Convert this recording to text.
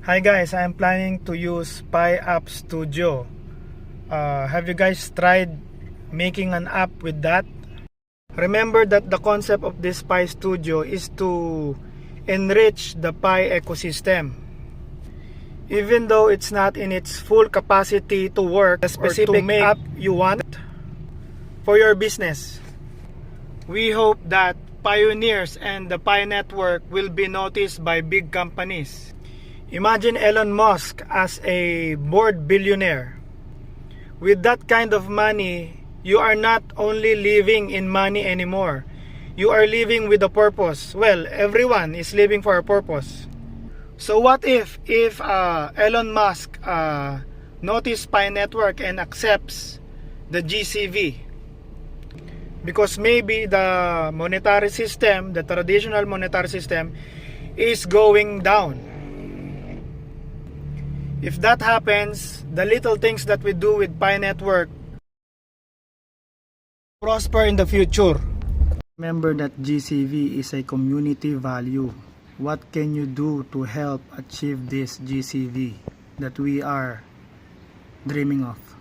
Hi guys, I'm planning to use Pi App Studio. Have you guys tried making an app with that? Remember that the concept of this Pi Studio is to enrich the Pi ecosystem. Even though it's not in its full capacity to work the specific app you want for your business. We hope that pioneers and the Pi network will be noticed by big companies. Imagine Elon Musk as a bored billionaire. With that kind of money, you are not only living in money anymore. You are living with a purpose. Well, everyone is living for a purpose. So what if Elon Musk notices Pi network and accepts the GCV? Because maybe the monetary system, the traditional monetary system, is going down. If that happens, the little things that we do with Pi network prosper in the future. Remember that GCV is a community value. What can you do to help achieve this GCV that we are dreaming of?